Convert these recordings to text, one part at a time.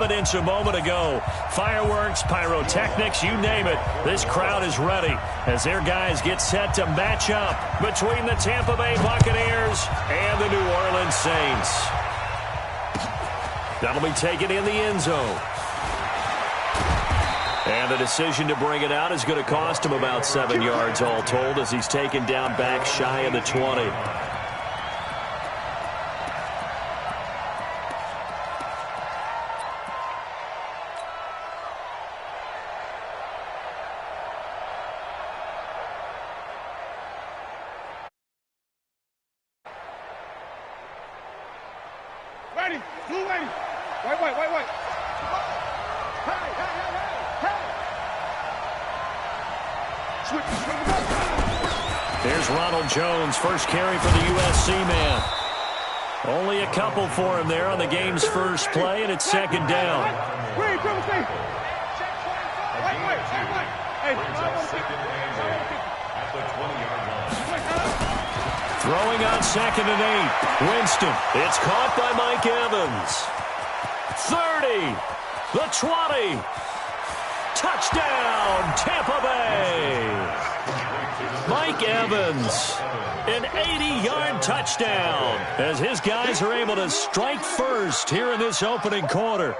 evidence a moment ago. Fireworks, pyrotechnics, you name it. This crowd is ready as their guys get set to match up between the Tampa Bay Buccaneers and the New Orleans Saints. That'll be taken in the end zone. And the decision to bring it out is going to cost him about 7 yards all told as he's taken down back shy of the 20. Ready, blue ready. White. There's Ronald Jones, first carry for the USC man. Only a couple for him there on the game's first play, and it's second down. Throwing on 2nd and 8. Winston. It's caught by Mike Evans. 30. The 20. Touchdown, Tampa Bay. Mike Evans, an 80-yard touchdown as his guys are able to strike first here in this opening quarter.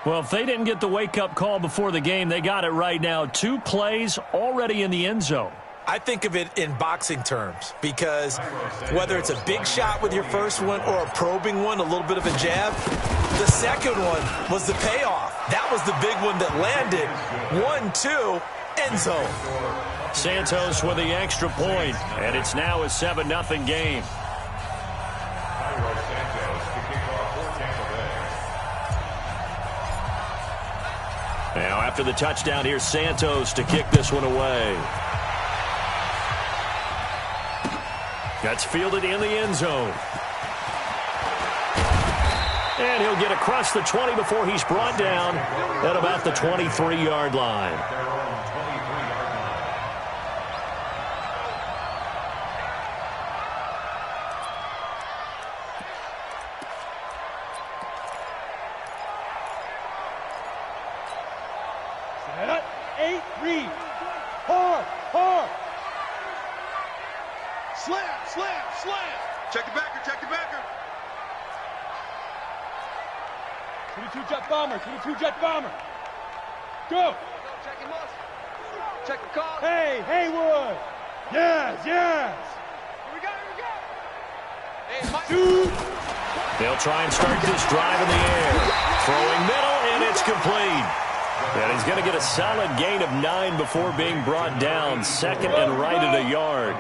Well, if they didn't get the wake-up call before the game, they got it right now. 2 plays already in the end zone. I think of it in boxing terms because whether it's a big shot with your first one or a probing one, a little bit of a jab, the second one was the payoff. That was the big one that landed. 1-2, end zone. Santos with the extra point, and it's now a 7-0 game. Now after the touchdown, here's Santos to kick this one away. That's fielded in the end zone. And he'll get across the 20 before he's brought down at about the 23-yard line. Set up, 8, read. Hard. Slam. Check the backer. 22 jet bomber. Go. Check him up. Check the call. Hey, Haywood. Yes. Here we go. Hey, Mike. Shoot. They'll try and start this drive in the air. Throwing middle, and it's complete. And he's going to get a solid gain of 9 before being brought down. 2nd and right at a yard.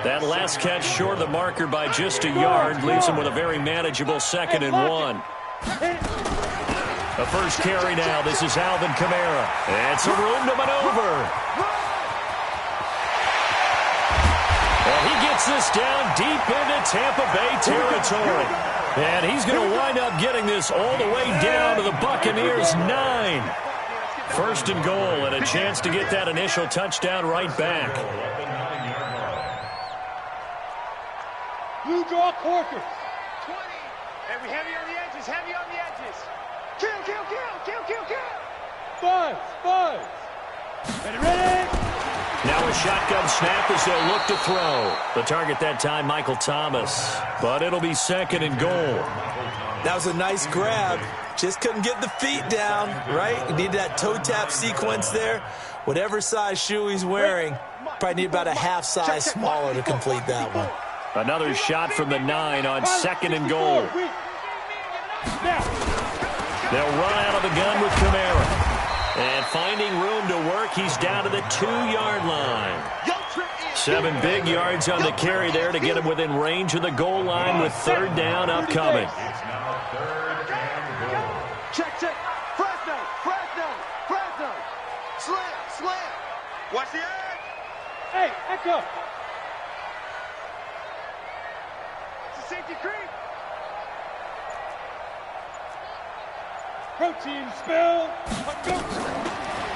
That last catch short of the marker by just a yard leaves him with a very manageable 2nd and 1. The first carry now. This is Alvin Kamara. And some room to maneuver. And he gets this down deep into Tampa Bay territory. And he's going to wind up getting this all the way down to the Buccaneers' 9. First and goal, and a chance to get that initial touchdown right back. Blue draw quarters. 20. And we heavy on the edges. Kill. Buzz. Ready. Now a shotgun snap as they'll look to throw. The target that time, Michael Thomas. But it'll be 2nd and goal. That was a nice grab. Just couldn't get the feet down, right? You need that toe tap sequence there. Whatever size shoe he's wearing, probably need about a half size smaller to complete that one. Another shot from the 9 on 2nd and goal. They'll run out of the gun with Kamara. And finding room to work, he's down to the 2-yard line. 7 big yards on the carry there to get him within range of the goal line with 3rd down upcoming. Check. Fresno. Slam. Watch the edge. Hey, Echo. It's a safety creep. Protein spill.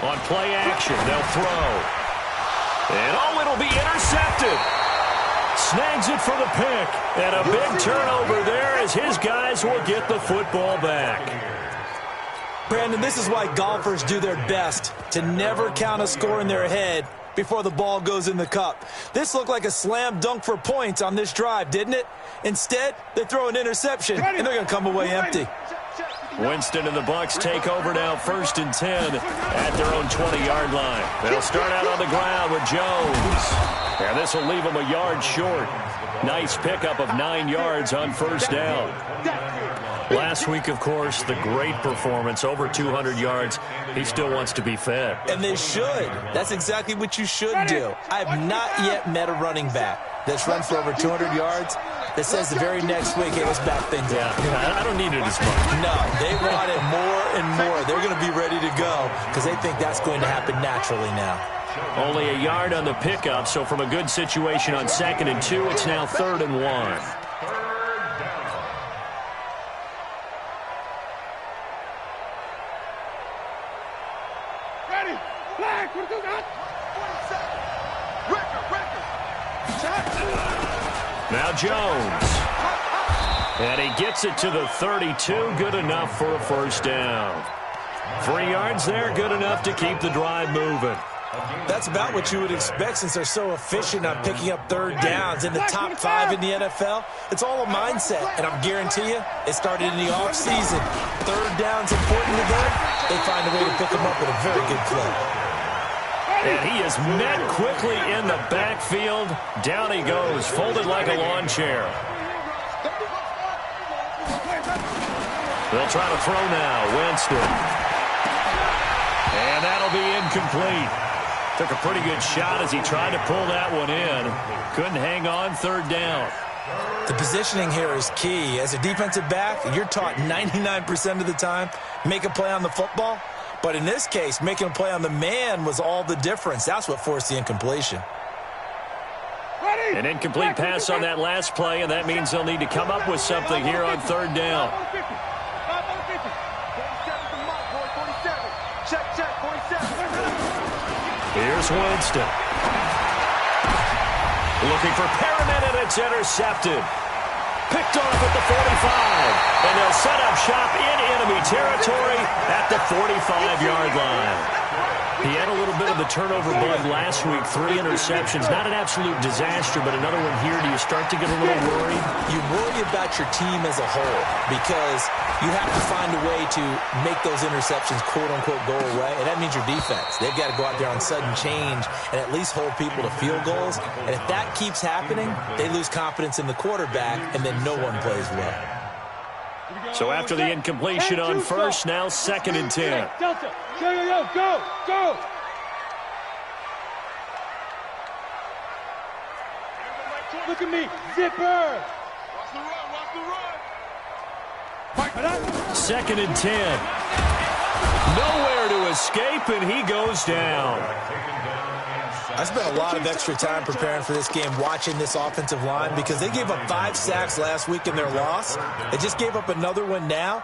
On play action, they'll throw. And it'll be intercepted. Snags it for the pick. And a big turnover there as his guys will get the football back. Brandon, this is why golfers do their best to never count a score in their head before the ball goes in the cup. This looked like a slam dunk for points on this drive, didn't it? Instead, they throw an interception, and they're going to come away empty. Winston and the Bucks take over now, 1st and 10 at their own 20-yard line. They'll start out on the ground with Jones. And this will leave them a yard short. Nice pickup of 9 yards on 1st down. Last week, of course, the great performance, over 200 yards. He still wants to be fed. And they should. That's exactly what you should do. I have not yet met a running back that's run for over 200 yards that says the very next week, hey, let's back things up. I don't need it as much. No, they want it more and more. They're going to be ready to go because they think that's going to happen naturally now. Only a yard on the pickup, so from a good situation on 2nd and 2, it's now 3rd and 1. Now Jones. And he gets it to the 32. Good enough for a 1st down. 3 yards there, good enough to keep the drive moving. That's about what you would expect since they're so efficient on picking up 3rd downs in the top 5 in the NFL. It's all a mindset, and I'm guarantee you it started in the offseason. 3rd down's important to them. They find a way to pick them up with a very good play. And he is met quickly in the backfield. Down he goes, folded like a lawn chair. They'll try to throw now. Winston. And that'll be incomplete. Took a pretty good shot as he tried to pull that one in. Couldn't hang on, 3rd down. The positioning here is key. As a defensive back, you're taught 99% of the time, make a play on the football. But in this case, making a play on the man was all the difference. That's what forced the incompletion. An incomplete pass on that last play, and that means they'll need to come up with something here on 3rd down. Here's Winston. Looking for Perriman, and it's intercepted. Picked off at the 45. And they'll set up shop in enemy territory at the 45-yard line. He had a little bit of the turnover bug last week. 3 interceptions. Not an absolute disaster, but another one here. Do you start to get a little worried? You worry about your team as a whole because you have to find a way to make those interceptions, quote-unquote, go away. And that means your defense. They've got to go out there on sudden change and at least hold people to field goals. And if that keeps happening, they lose confidence in the quarterback, and then no one plays well. So after the incompletion on 1st, now 2nd and 10. Delta, go, go! Look at me, zipper! Watch the run! 2nd and 10. Nowhere to escape, and he goes down. I spent a lot of extra time preparing for this game, watching this offensive line, because they gave up 5 sacks last week in their loss. They just gave up another one now.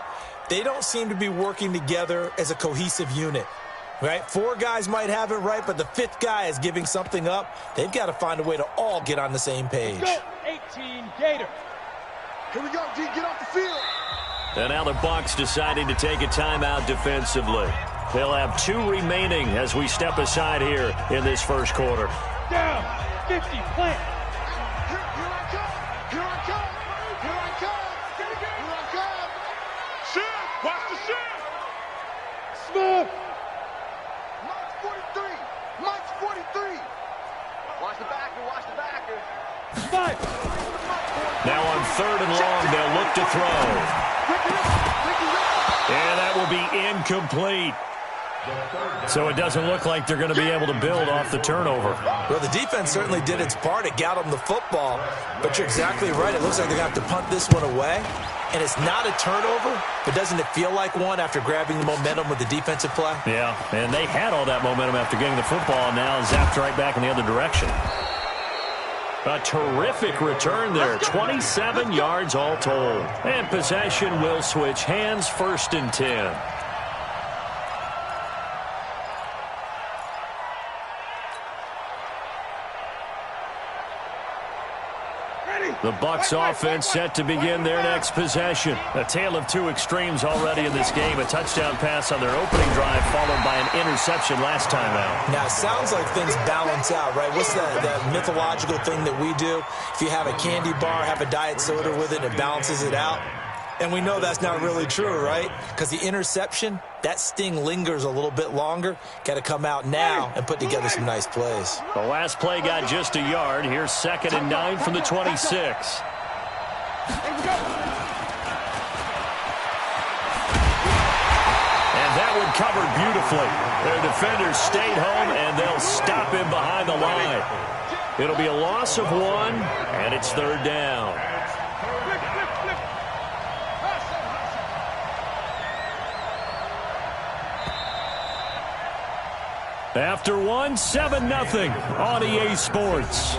They don't seem to be working together as a cohesive unit, right? 4 guys might have it right, but the 5th guy is giving something up. They've got to find a way to all get on the same page. Go, 18 Gator. Here we go, D, get off the field. And now the Bucs deciding to take a timeout defensively. They'll have 2 remaining as we step aside here in this 1st quarter. Down, 50, plant. Here I come, here I come, here I come, here I come. Shift, watch the shift. Smooth. Mike's 43. Watch the backer, watch the backer. 5. Now on 3rd and long, they'll look to throw. And that will be incomplete. So it doesn't look like they're going to be able to build off the turnover. Well, the defense certainly did its part. It got them the football. But you're exactly right. It looks like they're going to have to punt this one away. And it's not a turnover, but doesn't it feel like one after grabbing the momentum with the defensive play? Yeah, and they had all that momentum after getting the football, and now zapped right back in the other direction. A terrific return there. 27 yards all told. And possession will switch hands, 1st and 10. The Bucs offense set to begin their next possession. A tale of two extremes already in this game. A touchdown pass on their opening drive followed by an interception last time out. Now, it sounds like things balance out, right? What's that mythological thing that we do? If you have a candy bar, have a diet soda with it, it balances it out. And we know that's not really true, right? Because the interception, that sting lingers a little bit longer. Got to come out now and put together some nice plays. The last play got just a yard. Here's 2nd and 9 from the 26. And that one covered beautifully. Their defenders stayed home, and they'll stop him behind the line. It'll be a loss of 1, and it's 3rd down. After 1, 7-0 on EA Sports.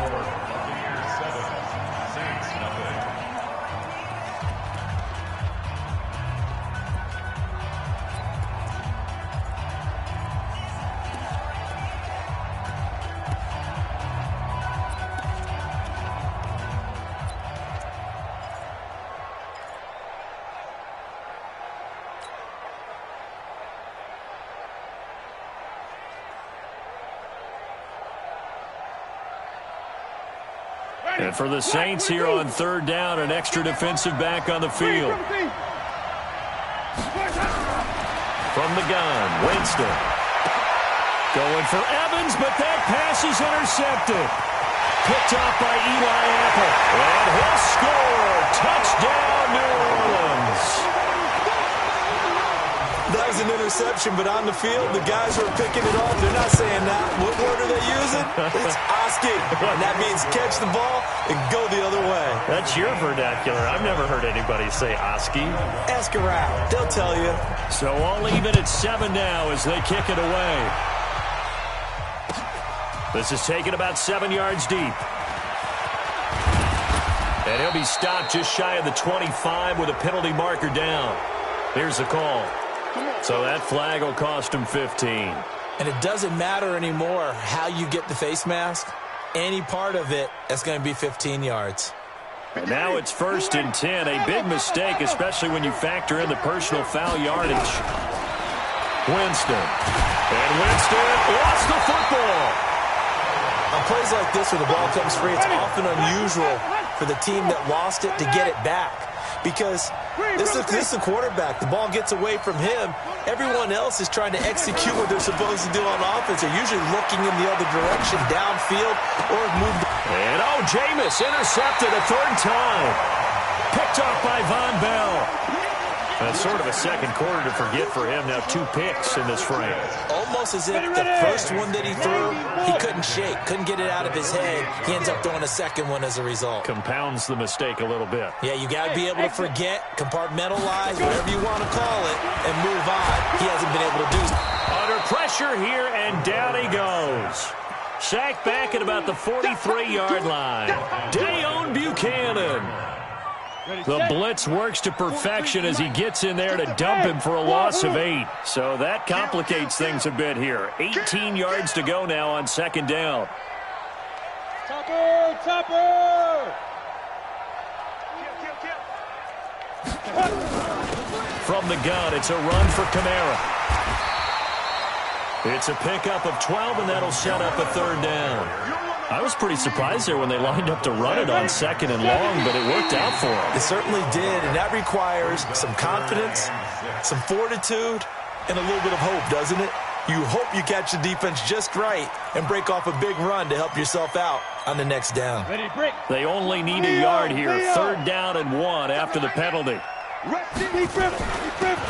And for the Saints here on 3rd down, an extra defensive back on the field. From the gun, Winston. Going for Evans, but that pass is intercepted. Picked off by Eli Apple. And he'll score. Touchdown, New Orleans. That was an interception, but on the field, the guys who are picking it off, they're not saying that. What word are they using? It's asking. And that means catch the ball and go the other way. That's your vernacular. I've never heard anybody say Oski. Ask around. They'll tell you. So all even at 7 now as they kick it away. This is taken about 7 yards deep. And he'll be stopped just shy of the 25 with a penalty marker down. Here's the call. So that flag will cost him 15. And it doesn't matter anymore how you get the face mask. Any part of it, that's going to be 15 yards. And now it's 1st and 10. A big mistake, especially when you factor in the personal foul yardage. Winston. And Winston lost the football. On plays like this where the ball comes free, it's often unusual for the team that lost it to get it back. Because this is a quarterback. The ball gets away from him. Everyone else is trying to execute what they're supposed to do on offense. They're usually looking in the other direction, downfield, or moved. And Jameis intercepted a 3rd time. Picked off by Von Bell. That's sort of a second quarter to forget for him. Now 2 picks in this frame. Almost as if the first one that he threw, he couldn't shake, couldn't get it out of his head. He ends up throwing a second one as a result. Compounds the mistake a little bit. Yeah, you got to be able to forget, compartmentalize, whatever you want to call it, and move on. He hasn't been able to do so. Under pressure here, and down he goes. Sacked back at about the 43-yard line. Dayon Buchanan. The blitz works to perfection as he gets in there to dump him for a loss of 8. So that complicates things a bit here. 18 yards to go now on 2nd down. Topper! From the gun, it's a run for Kamara. It's a pickup of 12, and that'll set up a 3rd down. I was pretty surprised there when they lined up to run it on 2nd and long, but it worked out for them. It certainly did, and that requires some confidence, some fortitude, and a little bit of hope, doesn't it? You hope you catch the defense just right and break off a big run to help yourself out on the next down. They only need a yard here. 3rd down and 1 after the penalty.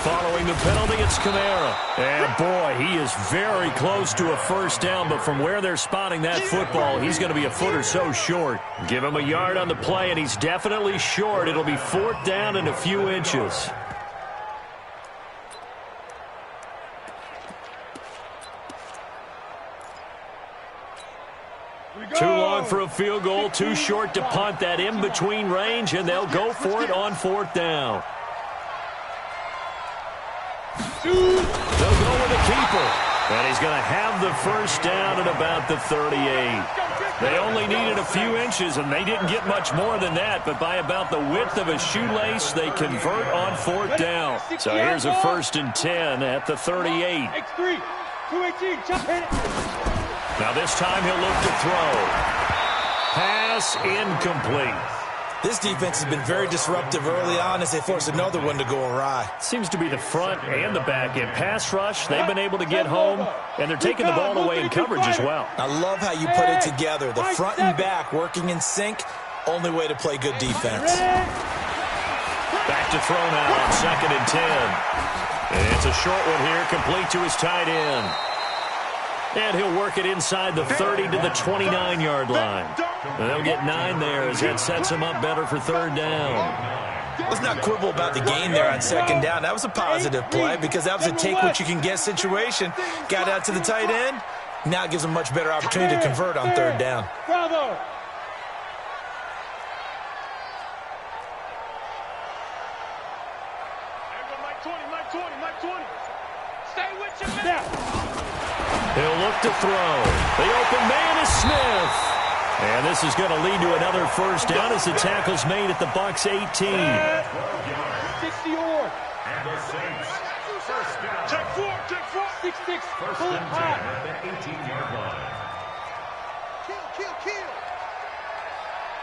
Following the penalty, it's Kamara. And, boy, he is very close to a 1st down, but from where they're spotting that football, he's going to be a foot or so short. Give him a yard on the play, and he's definitely short. It'll be 4th down and a few inches. Too long for a field goal, too short to punt. That in-between range, and they'll go for it on 4th down. They'll go with a keeper. And he's going to have the 1st down at about the 38. They only needed a few inches, and they didn't get much more than that, but by about the width of a shoelace, they convert on 4th down. So here's a 1st and 10 at the 38. X3, 218, jump, hit it. Now this time he'll look to throw. Pass incomplete. This defense has been very disruptive early on as they force another one to go awry. Seems to be the front and the back end. Pass rush, they've been able to get home, and they're taking the ball away in coverage as well. I love how you put it together. The front and back working in sync, only way to play good defense. Back to throw now on 2nd and 10. And it's a short one here, complete to his tight end. And he'll work it inside the 30 to the 29-yard line. And they'll get 9 there as that sets him up better for 3rd down. Let's not quibble about the gain there on 2nd down. That was a positive play because that was a take-what-you-can-get situation. Got out to the tight end. Now it gives them much better opportunity to convert on 3rd down. Bravo. Mike 20. Stay with your man. He'll look to throw. The open man is Smith. And this is going to lead to another 1st down as the tackle's made at the Bucs 18. 60 or. Check 4. 6-6, pull it high.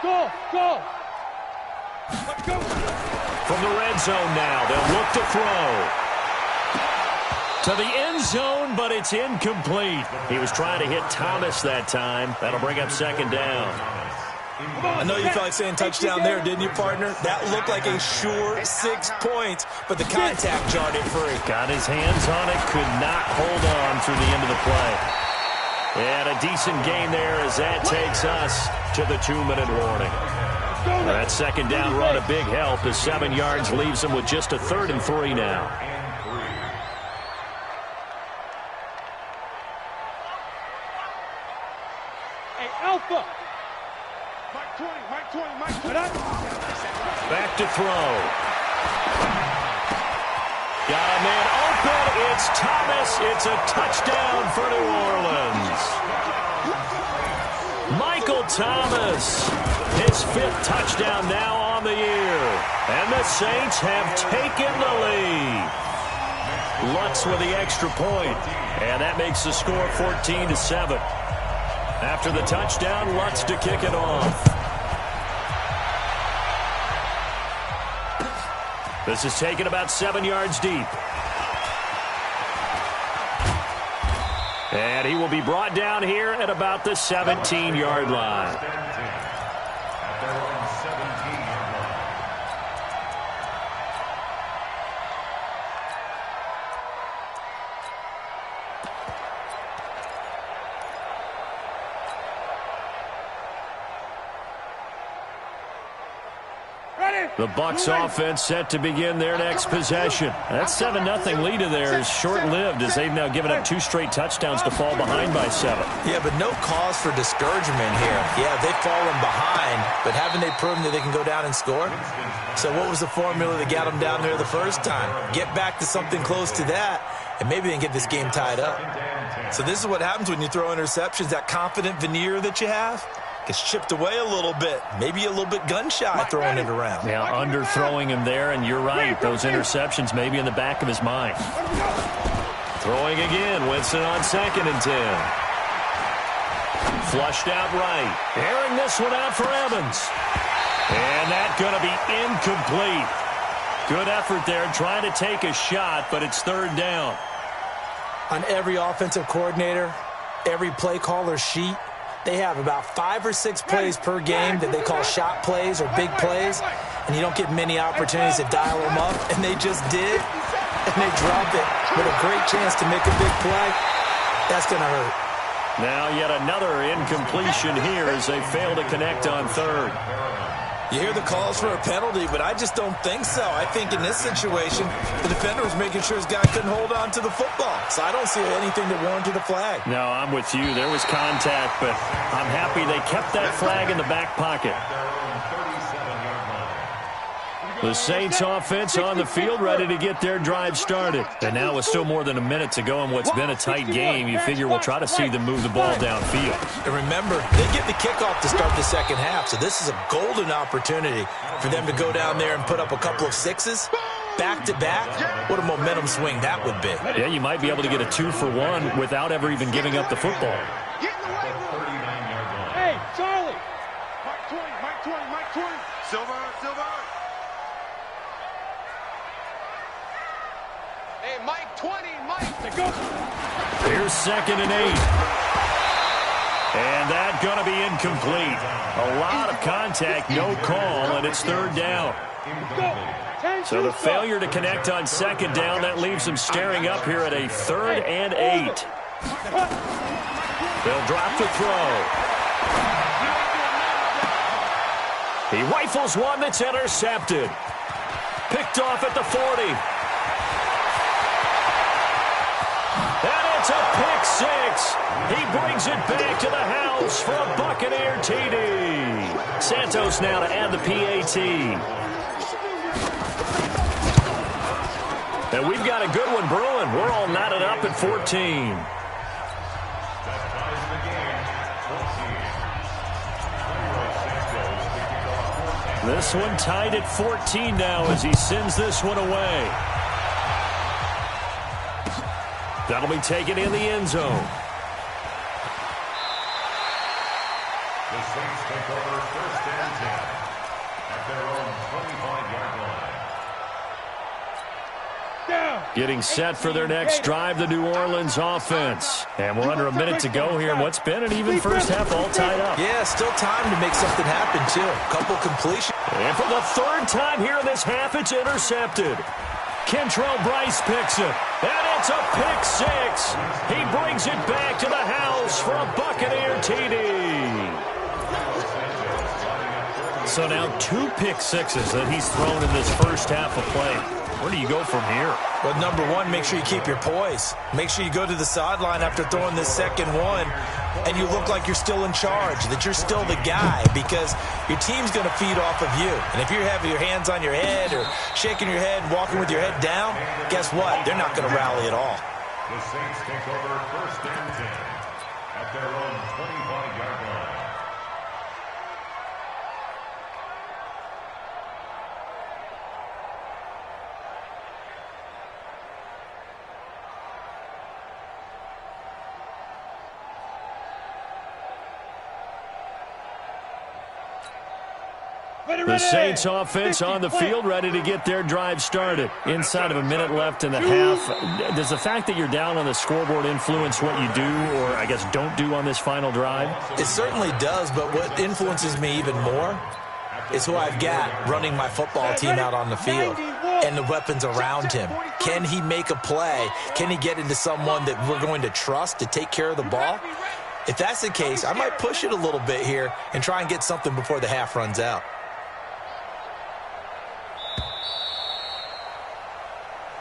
Kill. Go. From the red zone now, they'll look to throw. To the end zone, but it's incomplete. He was trying to hit Thomas that time. That'll bring up 2nd down. I know you felt like saying touchdown there, didn't you, partner? That looked like a sure 6 points, but the contact jarred it free. Got his hands on it, could not hold on through the end of the play. And a decent gain there as that takes us to the 2-minute warning. That 2nd down run a big help as 7 yards leaves him with just a 3rd and 3 now. Hey, Alpha. Mike 20. Back to throw. Got a man open. It's Thomas. It's a touchdown for New Orleans. Michael Thomas. His 5th touchdown now on the year. And the Saints have taken the lead. Lutz with the extra point. And that makes the score 14-7. After the touchdown, Lutz to kick it off. This is taken about 7 yards deep. And he will be brought down here at about the 17-yard line. The Bucs offense set to begin their next possession. That 7-0 lead of theirs is short-lived as they've now given up 2 straight touchdowns to fall behind by 7. Yeah, but no cause for discouragement here. Yeah, they've fallen behind, but haven't they proven that they can go down and score? So what was the formula that got them down there the first time? Get back to something close to that, and maybe they can get this game tied up. So this is what happens when you throw interceptions. That confident veneer that you have gets chipped away a little bit. Maybe a little bit gun-shy throwing it around. Yeah, underthrowing him there, and you're right. Those interceptions may be in the back of his mind. Throwing again. Winston on 2nd and 10. Flushed out right. Airing this one out for Evans. And that's going to be incomplete. Good effort there trying to take a shot, but it's 3rd down. On every offensive coordinator, every play caller sheet, they have about 5 or 6 plays per game that they call shot plays or big plays, and you don't get many opportunities to dial them up, and they just did, and they drop it with a great chance to make a big play. That's going to hurt. Now yet another incompletion here as they fail to connect on 3rd. You hear the calls for a penalty, but I just don't think so. I think in this situation, the defender was making sure his guy couldn't hold on to the football. So I don't see anything that warranted a flag. No, I'm with you. There was contact, but I'm happy they kept that flag in the back pocket. The Saints offense on the field, ready to get their drive started. And now with still more than a minute to go in what's been a tight game, you figure we'll try to see them move the ball downfield. And remember, they get the kickoff to start the second half, so this is a golden opportunity for them to go down there and put up a couple of sixes back-to-back. What a momentum swing that would be. Yeah, you might be able to get a 2-for-1 without ever even giving up the football. Hey, Charlie. Mike 20. Silver. Hey, Mike 20, Mike. Go. Here's 2nd and 8. And that's going to be incomplete. A lot of contact, no call, and it's 3rd down. So the failure to connect on 2nd down, that leaves them staring up here at a 3rd and 8. They'll drop the throw. He rifles one that's intercepted. Picked off at the 40. And it's a pick 6. He brings it back to the house for a Buccaneer TD. Santos now to add the PAT. And we've got a good one brewing. We're all knotted up at 14. This one tied at 14 now as he sends this one away. That'll be taken in the end zone. The Saints take over 1st and 10 at their own 25-yard line. Getting set for their next drive, the New Orleans offense. And we're under a minute to go here in what's been an even first half, all tied up. Yeah, still time to make something happen, too. Couple completions. And for the 3rd time here in this half, it's intercepted. Kentrell Brice picks it. And it's a pick 6. He brings it back to the house for a Buccaneer TD. So now 2 pick 6s that he's thrown in this first half of play. Where do you go from here? Well, number one, make sure you keep your poise. Make sure you go to the sideline after throwing this 2nd one, and you look like you're still in charge, that you're still the guy, because your team's going to feed off of you. And if you're having your hands on your head or shaking your head, walking with your head down, guess what? They're not going to rally at all. The Saints take over 1st and 10 at their own 25-yard line. The Saints offense on the field, ready to get their drive started. Inside of a minute left in the half. Does the fact that you're down on the scoreboard influence what you do, or I guess don't do on this final drive? It certainly does, but what influences me even more is who I've got running my football team out on the field and the weapons around him. Can he make a play? Can he get into someone that we're going to trust to take care of the ball? If that's the case, I might push it a little bit here and try and get something before the half runs out.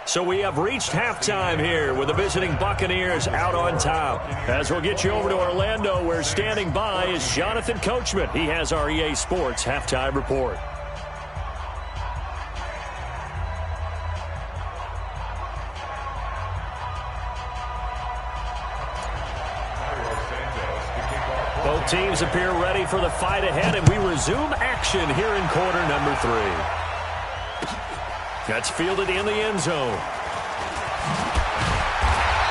So we have reached halftime here with the visiting Buccaneers out on top. As we'll get you over to Orlando, where standing by is Jonathan Coachman. He has our EA Sports halftime report. Both teams appear ready for the fight ahead, and we resume action here in quarter number 3. That's fielded in the end zone.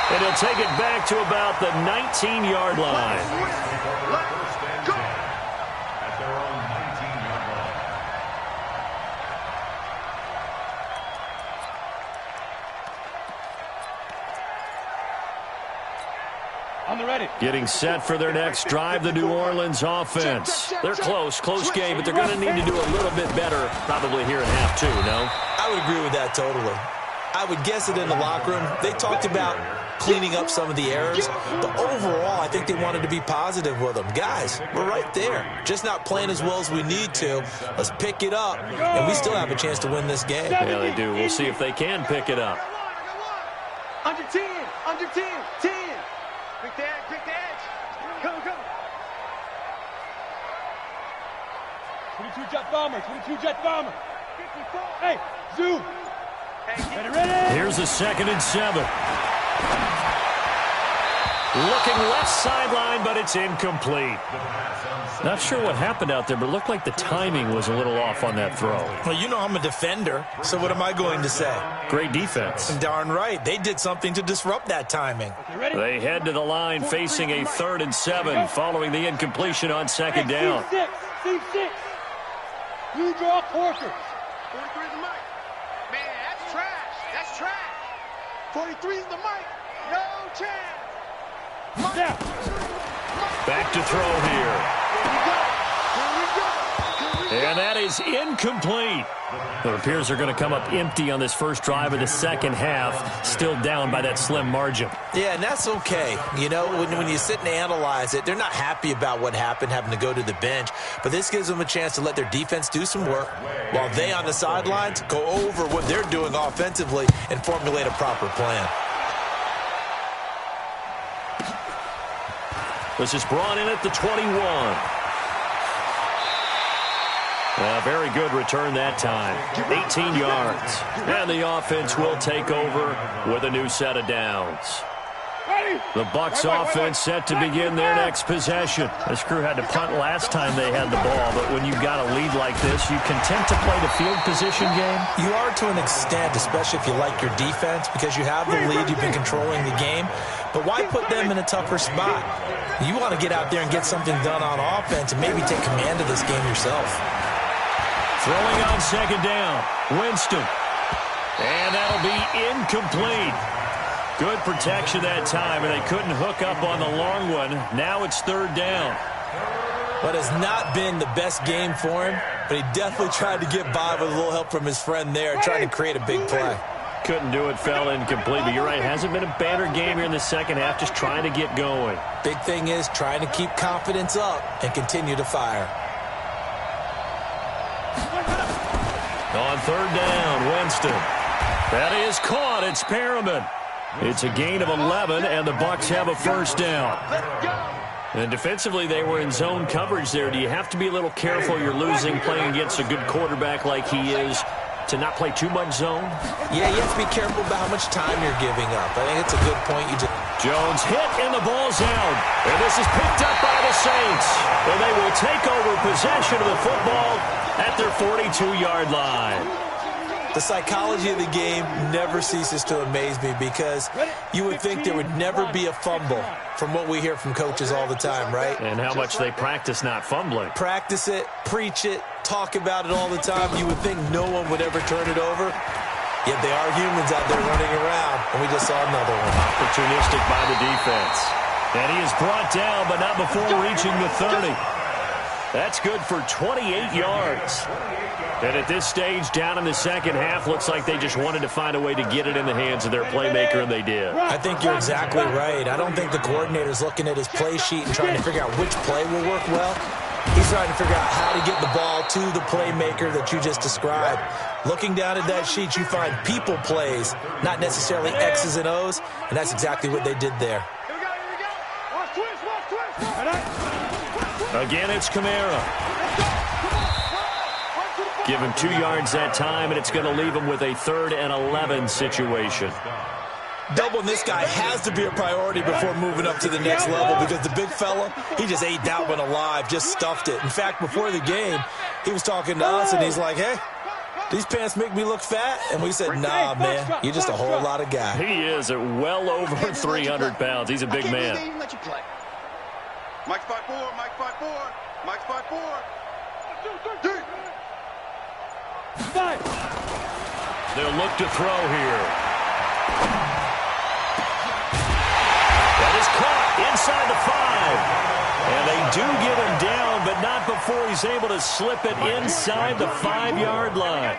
And he'll take it back to about the 19-yard line. First and 10 at their own 19-yard line. On the ready. Getting set for their next drive, the New Orleans offense. They're close game, but they're going to need to do a little bit better probably here in half 2, no? I would agree with that totally. I would guess it in the locker room. They talked about cleaning up some of the errors, but overall, I think they wanted to be positive with them. Guys, we're right there. Just not playing as well as we need to. Let's pick it up, and we still have a chance to win this game. Yeah, they do. We'll see if they can pick it up. Under 10, 10. Quick the edge. Come. 22 jet bomber. Hey, zoom. Ready? Here's a 2nd and 7. Looking left sideline, but it's incomplete. Not sure what happened out there, but it looked like the timing was a little off on that throw. Well, you know I'm a defender, so what am I going to say? Great defense. Darn right. They did something to disrupt that timing. They head to the line facing a 3rd and 7 following the incompletion on 2nd down. C6. You draw Corker. 43 is the mic. Man, that's trash. That's trash. 43 is the mic. No chance. Now. Back to throw here. Here we go. Here we go. And that is incomplete. It appears they're going to come up empty on this first drive of the second half, still down by that slim margin. Yeah, and that's okay. You know, when you sit and analyze it, they're not happy about what happened, having to go to the bench. But this gives them a chance to let their defense do some work while they on the sidelines go over what they're doing offensively and formulate a proper plan. This is brought in at the 21. A very good return that time. 18 yards. And the offense will take over with a new set of downs. The Bucs offense set to begin their next possession. This crew had to punt last time they had the ball, but when you've got a lead like this, you content to play the field position game? You are to an extent, especially if you like your defense, because you have the lead, you've been controlling the game. But why put them in a tougher spot? You want to get out there and get something done on offense and maybe take command of this game yourself. Throwing on 2nd down, Winston. And that'll be incomplete. Good protection that time, and they couldn't hook up on the long one. Now it's 3rd down. But it's not been the best game for him, but he definitely tried to get by with a little help from his friend there, trying to create a big play. Couldn't do it, fell incomplete, but you're right, it hasn't been a banner game here in the second half, just trying to get going. Big thing is trying to keep confidence up and continue to fire. On 3rd down, Winston. That is caught. It's Perriman. It's a gain of 11, and the Bucs have a 1st down. And defensively, they were in zone coverage there. Do you have to be a little careful? You're losing playing against a good quarterback like he is to not play too much zone? Yeah, you have to be careful about how much time you're giving up. I think it's a good point. Jones hit, and the ball's out. And this is picked up by the Saints. And they will take over possession of the football at their 42-yard line. The psychology of the game never ceases to amaze me because you would think there would never be a fumble from what we hear from coaches all the time, right? And how much they practice not fumbling. Practice it, preach it, talk about it all the time. You would think no one would ever turn it over. Yet they are humans out there running around, and we just saw another one. Opportunistic by the defense. And he is brought down, but not before reaching the 30. That's good for 28 yards. And at this stage, down in the second half, looks like they just wanted to find a way to get it in the hands of their playmaker, and they did. I think you're exactly right. I don't think the coordinator's looking at his play sheet and trying to figure out which play will work well. He's trying to figure out how to get the ball to the playmaker that you just described. Looking down at that sheet, you find people plays, not necessarily X's and O's, and that's exactly what they did there. Here we go. Watch twist. Again, it's Kamara. Give him 2 yards that time, and it's going to leave him with a 3rd and 11 situation. Doubling this guy has to be a priority before moving up to the next level because the big fella, he just ate that one alive, just stuffed it. In fact, before the game, he was talking to us, and he's like, hey, these pants make me look fat? And we said, nah, man, you're just a whole lot of guy. He is at well over 300 pounds. He's a big man. Mike's 5'4", Mike's 5'4", Mike's 5'4". They'll look to throw here. That is caught inside the 5. And they do get him down, but not before he's able to slip it inside the 5-yard line.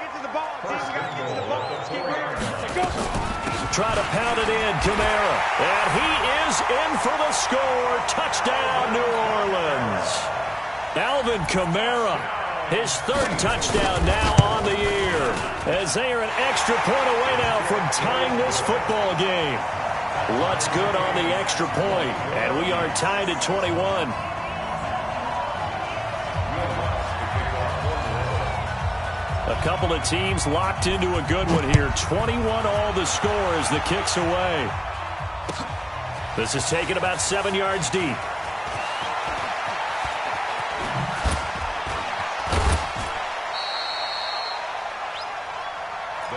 Try to pound it in, Kamara. And he is in for the score. Touchdown, New Orleans. Alvin Kamara, his 3rd touchdown now on the year, as they are an extra point away now from tying this football game. Lutz good on the extra point, and we are tied at 21. A couple of teams locked into a good one here. 21 all the score as the kick's away. This is taken about 7 yards deep. The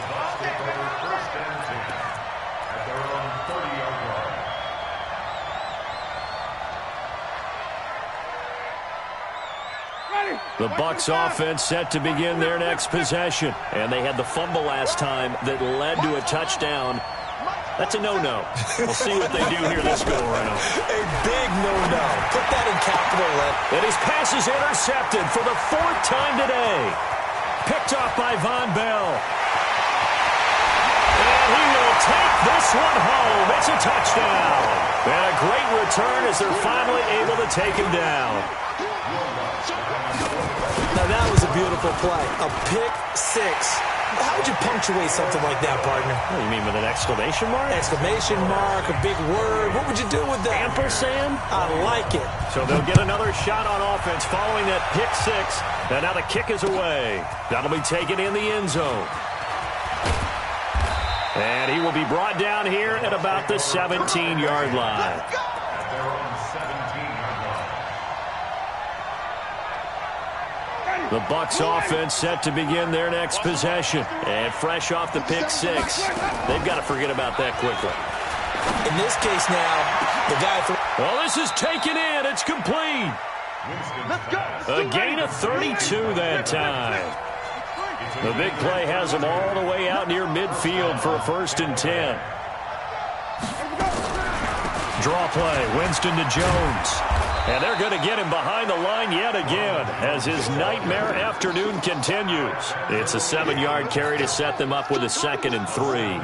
Bucs take over first and 10 at their own 30-yard line. The Bucs offense set to begin their next possession. And they had the fumble last time that led to a touchdown. That's a no-no. We'll see what they do here this go-around. A big no-no. Put that in capital letters. And his pass is intercepted for the 4th time today. Picked off by Von Bell. And he will take this one home. It's a touchdown. And a great return as they're finally able to take him down. Now, that was a beautiful play. A pick six. How would you punctuate something like that, partner? What do you mean, with an exclamation mark? Exclamation mark, a big word. What would you do with that? Ampersand? I like it. So they'll get another shot on offense following that pick six. And now the kick is away. That'll be taken in the end zone. And he will be brought down here at about the 17-yard line. At their own 17-yard line. The Bucs offense set to begin their next possession. And fresh off the pick six, they've got to forget about that quickly. In this case now, the guy... Well, this is taken in. It's complete. A gain of 32 that time. The big play has them all the way out near midfield for a 1st and 10. Draw play, Winston to Jones. And they're going to get him behind the line yet again as his nightmare afternoon continues. It's a 7-yard carry to set them up with a 2nd and 3.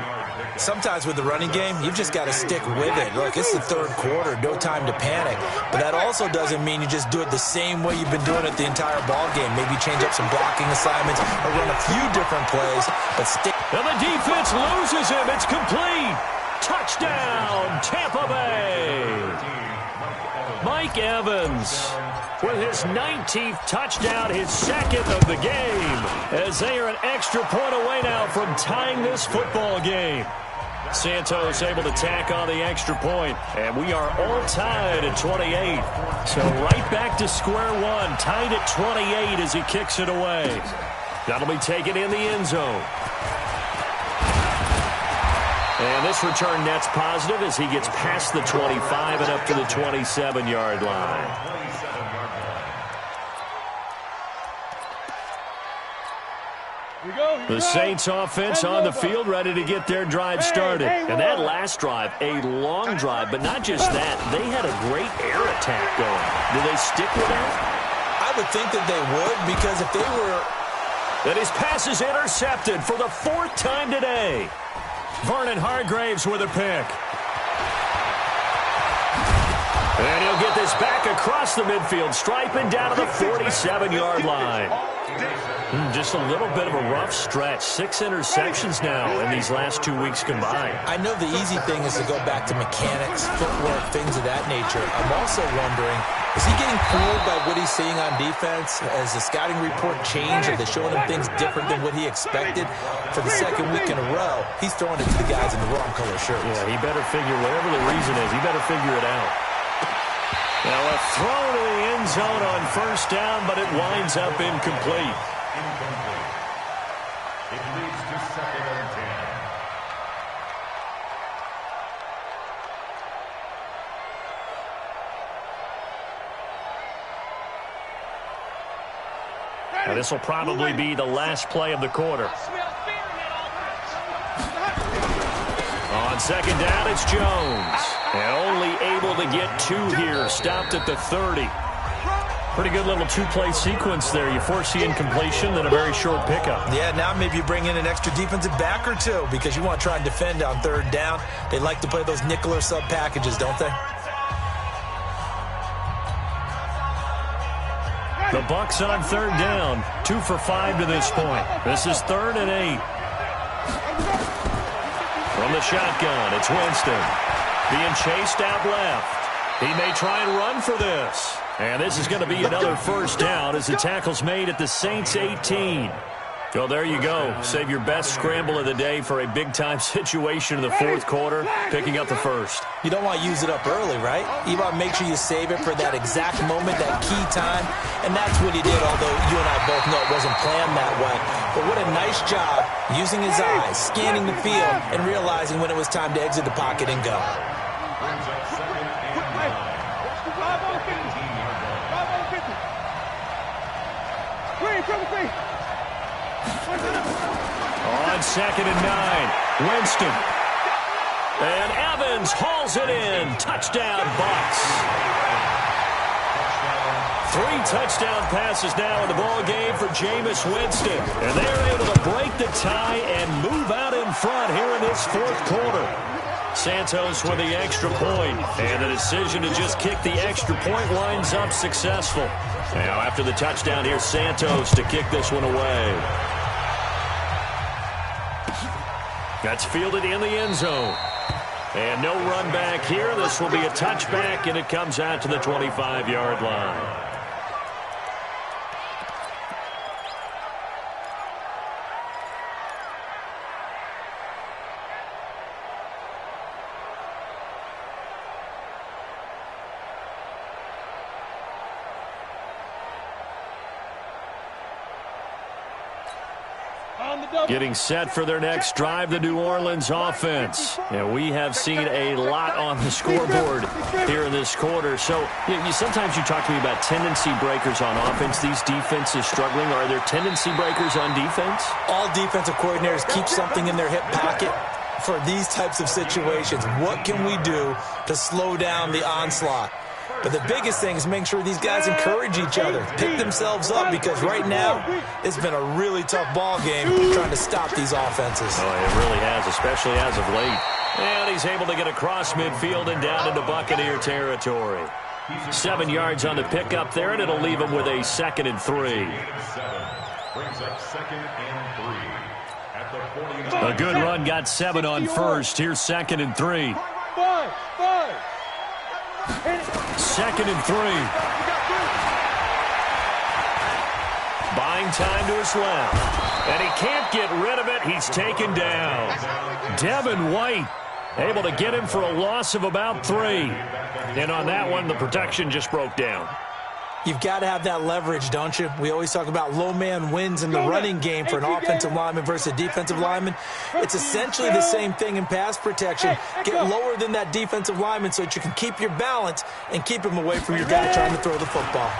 Sometimes with the running game, you've just got to stick with it. Look, it's the 3rd quarter, no time to panic. But that also doesn't mean you just do it the same way you've been doing it the entire ball game. Maybe change up some blocking assignments or run a few different plays, but stick. And the defense loses him. It's complete. Touchdown, Tampa Bay. Mike Evans with his 19th touchdown, his 2nd of the game, as they are an extra point away now from tying this football game. Santos able to tack on the extra point, and we are all tied at 28. So right back to square one, tied at 28 as he kicks it away. That'll be taken in the end zone. And this return net's positive as he gets past the 25 and up to the 27-yard line. The Saints offense on the field ready to get their drive started. And that last drive, a long drive, but not just that. They had a great air attack going. Do they stick with that? I would think that they would, because if they were... And his pass is intercepted for the 4th time today. Vernon Hargreaves with a pick. And he'll get this back across the midfield, striping down to the 47-yard line. Just a little bit of a rough stretch. 6 interceptions now in these last 2 weeks combined. I know the easy thing is to go back to mechanics, footwork, things of that nature. I'm also wondering, is he getting fooled by what he's seeing on defense? Has the scouting report changed? Are they showing him things different than what he expected? For the 2nd week in a row, he's throwing it to the guys in the wrong color shirts. Yeah, he better figure, whatever the reason is, he better figure it out. Now a throw to the end zone on 1st down, but it winds up incomplete. Incomplete. It leads to 2nd and 10. Now, this will probably be the last play of the quarter. On 2nd down, it's Jones. And only able to get 2 here, stopped at the 30. Pretty good little 2-play sequence there. You force the incompletion, then a very short pickup. Yeah, now maybe you bring in an extra defensive back or 2 because you want to try and defend on 3rd down. They like to play those nickel or sub packages, don't they? The Bucs on 3rd down, 2 for 5 to this point. This is 3rd and 8. From the shotgun, it's Winston. Being chased out left. He may try and run for this. And this is going to be another 1st down as the tackle's made at the Saints' 18. Well, there you go. Save your best scramble of the day for a big-time situation in the fourth quarter, picking up the first. You don't want to use it up early, right? You want to make sure you save it for that exact moment, that key time. And that's what he did, although you and I both know it wasn't planned that way. But what a nice job using his eyes, scanning the field, and realizing when it was time to exit the pocket and go. On 2nd and 9, Winston. And Evans hauls it in. Touchdown, Bucs. 3 touchdown passes now in the ball game for Jameis Winston. And they're able to break the tie and move out in front here in this fourth quarter. Santos with the extra point. And the decision to just kick the extra point lines up successful. Now after the touchdown, here's Santos to kick this one away. That's fielded in the end zone. And no run back here. This will be a touchback, and it comes out to the 25-yard line. Getting set for their next drive, the New Orleans offense. And we have seen a lot on the scoreboard here in this quarter. So sometimes you talk to me about tendency breakers on offense. These defenses struggling. Are there tendency breakers on defense? All defensive coordinators keep something in their hip pocket for these types of situations. What can we do to slow down the onslaught? But the biggest thing is making sure these guys encourage each other, pick themselves up, because right now it's been a really tough ball game trying to stop these offenses. Oh, it really has, especially as of late. And he's able to get across midfield and down into Buccaneer territory. 7 yards on the pickup there, and it'll leave him with a 2nd and 3. Brings up 2nd and 3 at the 49. A good run got 7 on first. Here's 2nd and 3. 2nd and 3. Buying time to his left. And he can't get rid of it. He's taken down. Devin White able to get him for a loss of about 3. And on that one, the protection just broke down. You've got to have that leverage, don't you? We always talk about low man wins in the running game for an offensive lineman versus a defensive lineman. It's essentially the same thing in pass protection. Get lower than that defensive lineman so that you can keep your balance and keep him away from your guy trying to throw the football.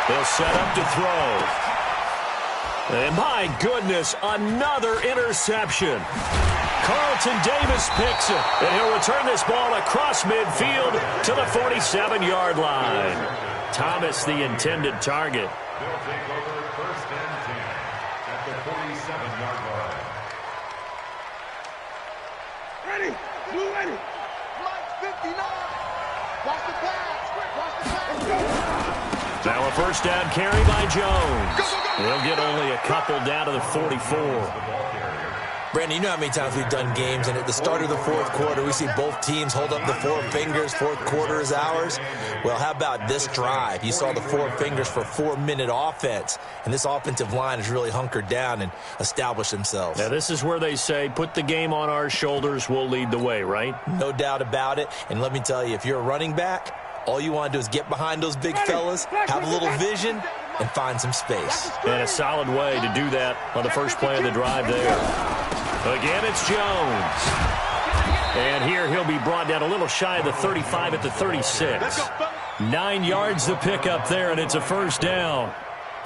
They'll set up to throw. And my goodness, another interception. Carlton Davis picks it, and he'll return this ball across midfield to the 47-yard line. Thomas, the intended target. They'll take over 1st and 10 at the 47-yard line. Ready. Blue ready. Mike 59. Watch the pass. Watch the pass. Now a 1st down carry by Jones. He'll get only a couple down to the 44. Brandon, you know how many times we've done games, and at the start of the fourth quarter, we see both teams hold up the 4 fingers, fourth quarter is ours. Well, how about this drive? You saw the 4 fingers for 4-minute offense, and this offensive line has really hunkered down and established themselves. Now, this is where they say, put the game on our shoulders, we'll lead the way, right? No doubt about it, and let me tell you, if you're a running back, all you want to do is get behind those big fellas, have a little vision, and find some space. And a solid way to do that on the first play of the drive there. Again, it's Jones. And here he'll be brought down a little shy of the 35 at the 36. 9 yards to pick up there, and it's a 1st down.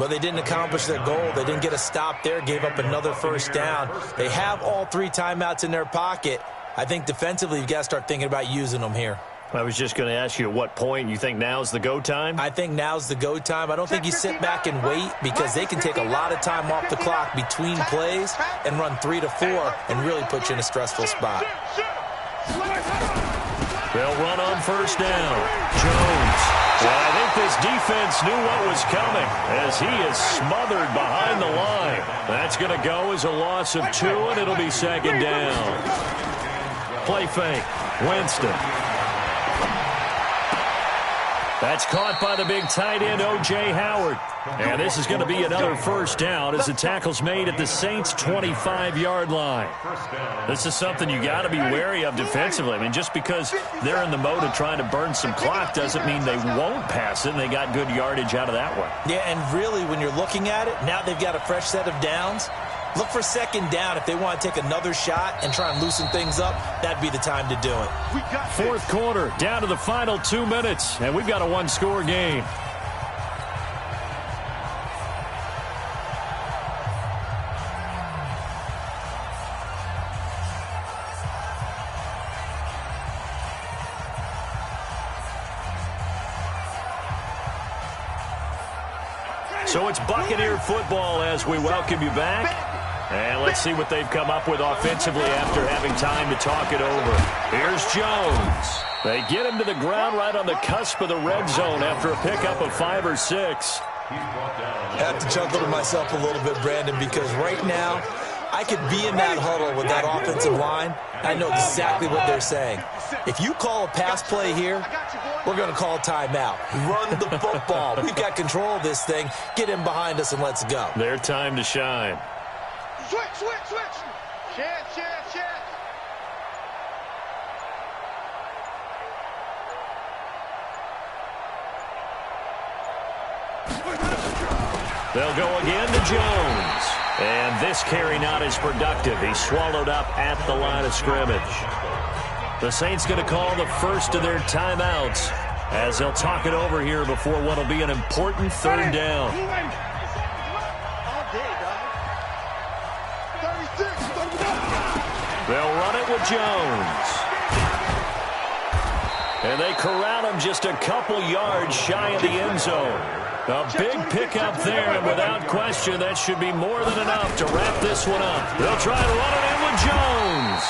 Well, they didn't accomplish their goal. They didn't get a stop there, gave up another 1st down. They have all 3 timeouts in their pocket. I think defensively, you've got to start thinking about using them here. I was just going to ask you at what point you think now's the go time? I think now's the go time. I don't think you sit back and wait, because they can take a lot of time off the clock between plays and run 3 to 4 and really put you in a stressful spot. They'll run on 1st down. Jones. Well, I think this defense knew what was coming as he is smothered behind the line. That's going to go as a loss of 2, and it'll be 2nd down. Play fake. Winston. That's caught by the big tight end, O.J. Howard. And this is going to be another first down as the tackle's made at the Saints' 25-yard line. This is something you got to be wary of defensively. I mean, just because they're in the mode of trying to burn some clock doesn't mean they won't pass it, and they got good yardage out of that one. Yeah, and really, when you're looking at it, now they've got a fresh set of downs. Look for second down. If they want to take another shot and try and loosen things up, that'd be the time to do it. Fourth quarter, down to the final 2 minutes, and we've got a one-score game. So it's Buccaneer football as we welcome you back. And let's see what they've come up with offensively after having time to talk it over. Here's Jones. They get him to the ground right on the cusp of the red zone after a pickup of 5 or 6. I have to chuckle to myself a little bit, Brandon, because right now I could be in that huddle with that offensive line. I know exactly what they're saying. If you call a pass play here, we're going to call a timeout. Run the football. We've got control of this thing. Get him behind us and let's go. Their time to shine. Switch. Check. They'll go again to Jones. And this carry not as productive. He's swallowed up at the line of scrimmage. The Saints going to call the first of their timeouts as they'll talk it over here before what will be an important third down. They'll run it with Jones. And they corral him just a couple yards shy of the end zone. A big pickup there, and without question, that should be more than enough to wrap this one up. They'll try to run it in with Jones.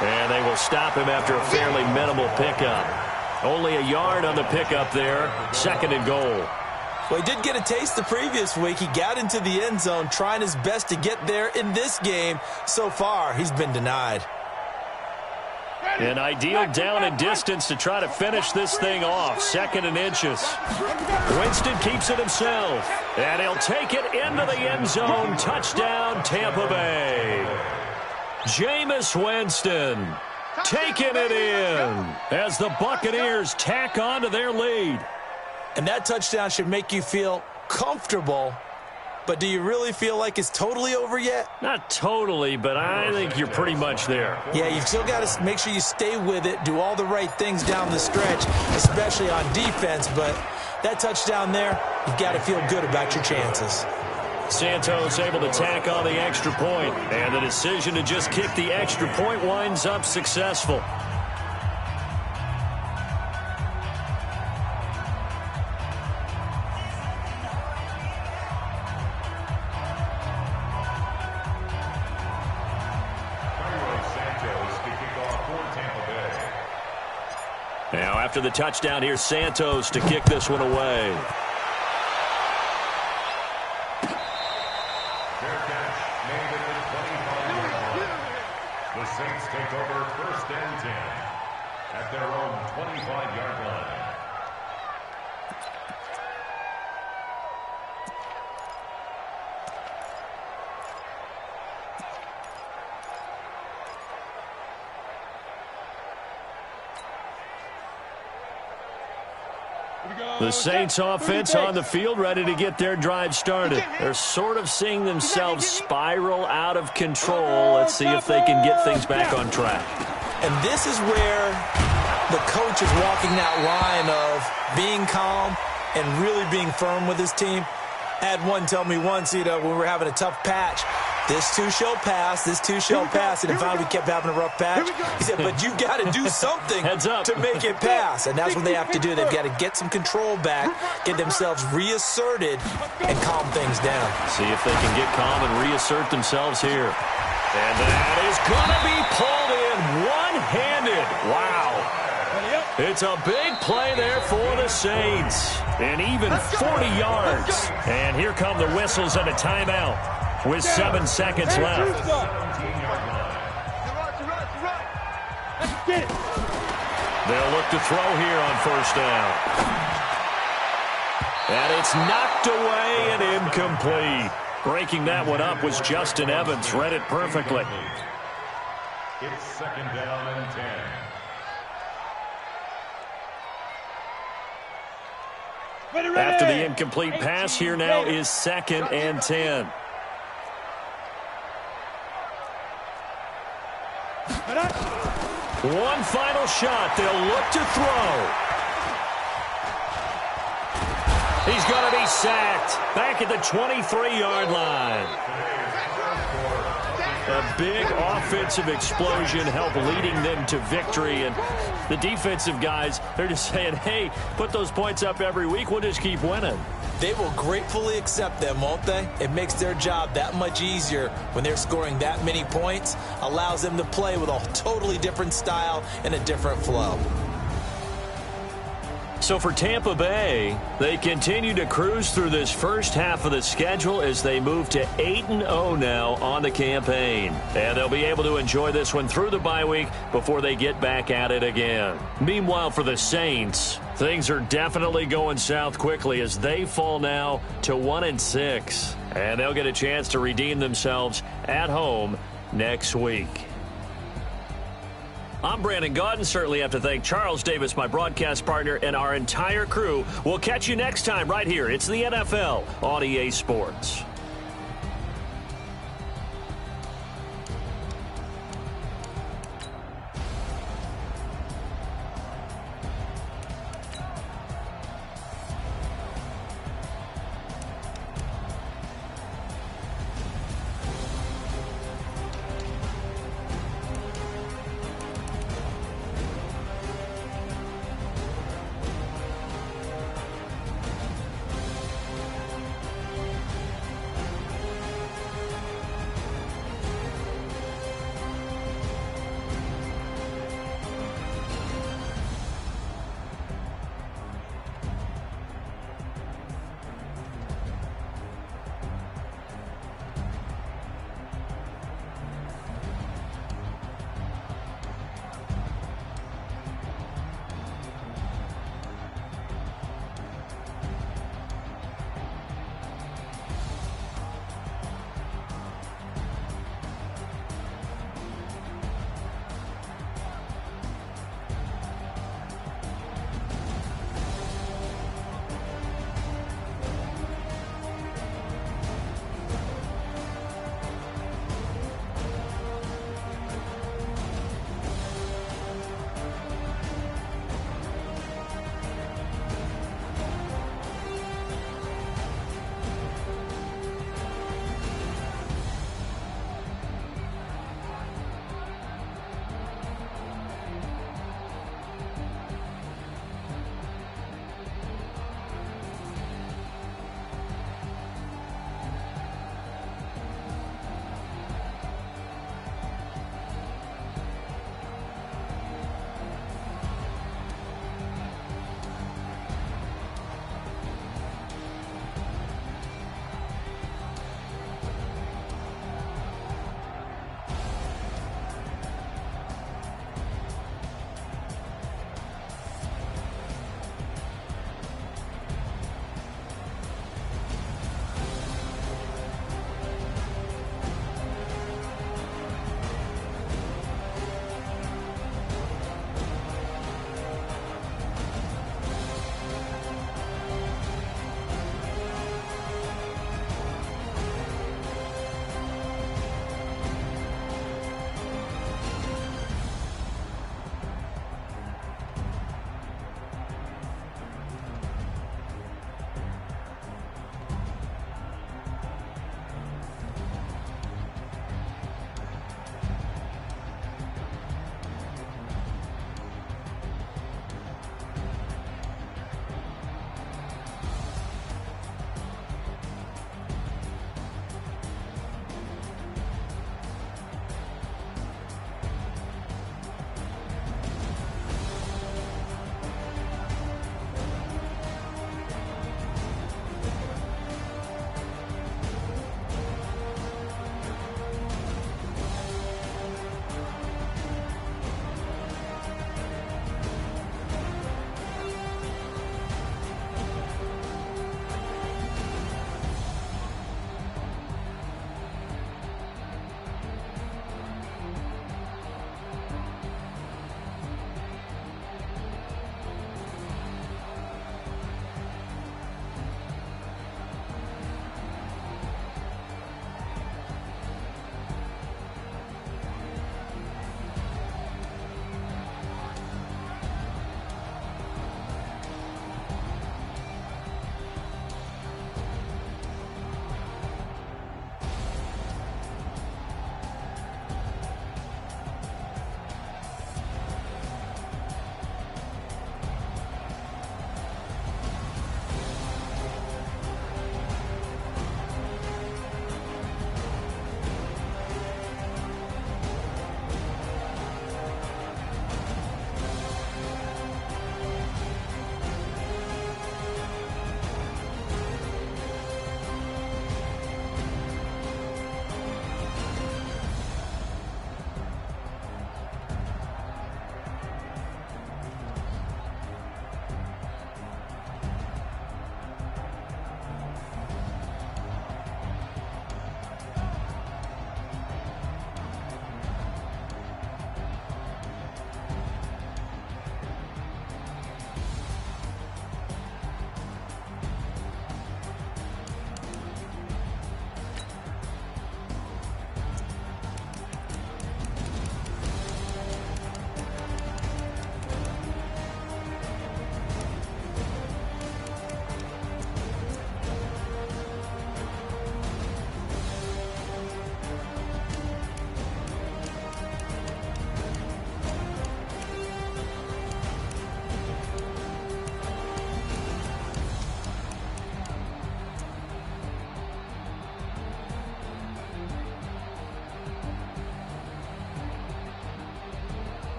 And they will stop him after a fairly minimal pickup. Only a yard on the pickup there. Second and goal. Well, he did get a taste the previous week. He got into the end zone trying his best to get there in this game. So far, he's been denied. An ideal down and distance to try to finish this thing off. 2nd and inches. Winston keeps it himself. And he'll take it into the end zone. Touchdown, Tampa Bay. Jameis Winston taking it in as the Buccaneers tack on to their lead. And that touchdown should make you feel comfortable. But do you really feel like it's totally over yet? Not totally, but I think you're pretty much there. Yeah, you've still got to make sure you stay with it, do all the right things down the stretch, especially on defense. But that touchdown there, you've got to feel good about your chances. Santos able to tack on the extra point, and the decision to just kick the extra point winds up successful. Now, after the touchdown, here's Santos to kick this one away. Fair catch made at the 25-yard line. The Saints take over 1st and 10 at their own 25-yard line. The Saints offense on the field, ready to get their drive started. They're sort of seeing themselves spiral out of control. Let's see if they can get things back on track. And this is where the coach is walking that line of being calm and really being firm with his team. I had one tell me once, when we were having a tough patch, this too shall pass, this too shall pass. And finally we kept having a rough patch. He said, but you've got to do something to make it pass. And that's what they have to do. They've got to get some control back, get themselves reasserted, and calm things down. See if they can get calm and reassert themselves here. And that is going to be pulled in one-handed. Wow. It's a big play there for the Saints. And even 40 yards. And here come the whistles and a timeout with 7 seconds left. They'll look to throw here on 1st down. And it's knocked away and incomplete. Breaking that one up was Justin Evans. Read it perfectly. It's second down and 10. After the incomplete pass, here now is second and 10. One final shot. They'll look to throw. He's going to be sacked. Back at the 23-yard line. A big offensive explosion helped leading them to victory. And the defensive guys, they're just saying, hey, put those points up every week. We'll just keep winning. They will gratefully accept them, won't they? It makes their job that much easier when they're scoring that many points. Allows them to play with a totally different style and a different flow. So for Tampa Bay, they continue to cruise through this first half of the schedule as they move to 8-0 now on the campaign. And they'll be able to enjoy this one through the bye week before they get back at it again. Meanwhile, for the Saints, things are definitely going south quickly as they fall now to 1-6. And they'll get a chance to redeem themselves at home next week. I'm Brandon Gaudin. Certainly have to thank Charles Davis, my broadcast partner, and our entire crew. We'll catch you next time right here. It's the NFL on EA Sports.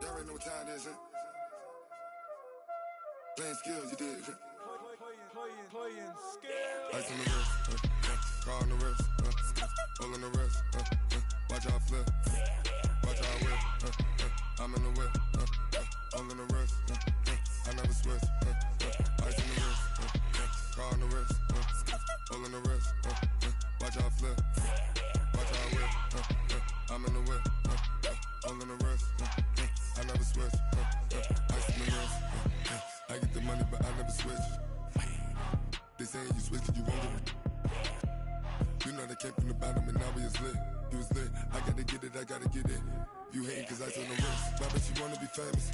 Y'all already know what time it is, huh? Playing skills, you did. Playing skills. Ice on the wrist, car on the wrist, hole on the wrist, watch how I flip, watch how I whip, I'm in the whip, hole on the wrist, I never switch, ice on the wrist, car on the wrist, hole on the wrist, watch how I flip, watch how I whip, I'm in the whip, hole on the wrist, I never switch, ice on the wrist, I get the money but I never switch. They saying you switch it, you won't get it. You know they came from the bottom and now we is lit. You was lit, I gotta get it, I gotta get it. You hating cause ice on the wrist. Why bet you wanna be famous,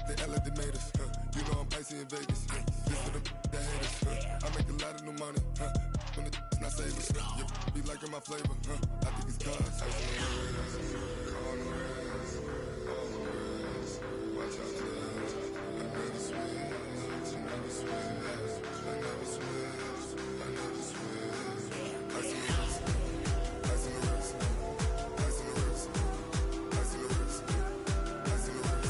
They act like they made us, You know I'm icy in Vegas, This for the that hate us, I make a lot of new money, When the not savers, You be liking my flavor, I think it's cause ice on the wrist, on the wrist, on the wrist. Watch out, cause I never switch, I never switch. I never switch, I never switch. Ice in the wrist, ice in the wrist, ice in the wrist, ice in the wrist, ice in the wrist,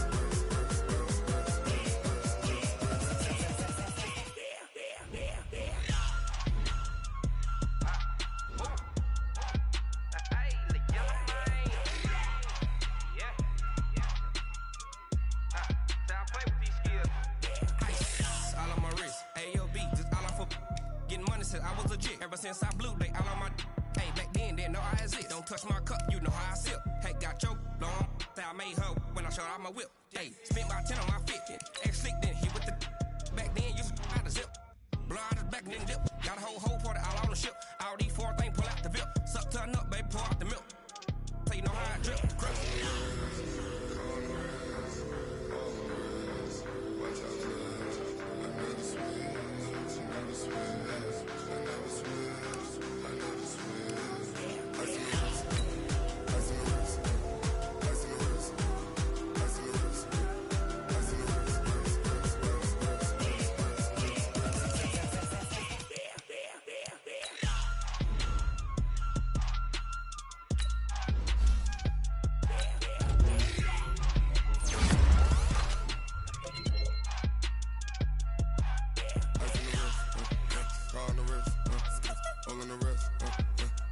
I was legit. Ever since I blew, they all on my hey, back then, didn't know I exist. Don't touch my cup, you know how I sip. Hey, got your long, I made her when I showed out my whip. Hey, spent about 10 on my fit. Ex-slick, then hit with the back then, used to out the zip. Blow out his back, then dip. Got a whole party all on the ship. All these four things, pull out the VIP. Suck, turn up, baby, pour out the milk. So you know how I drip.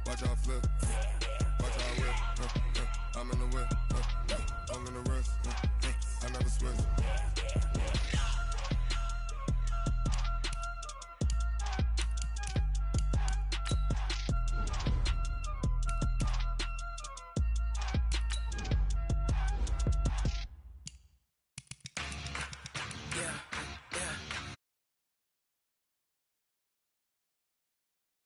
Watch how I flip, watch how I whip, I'm in the whip,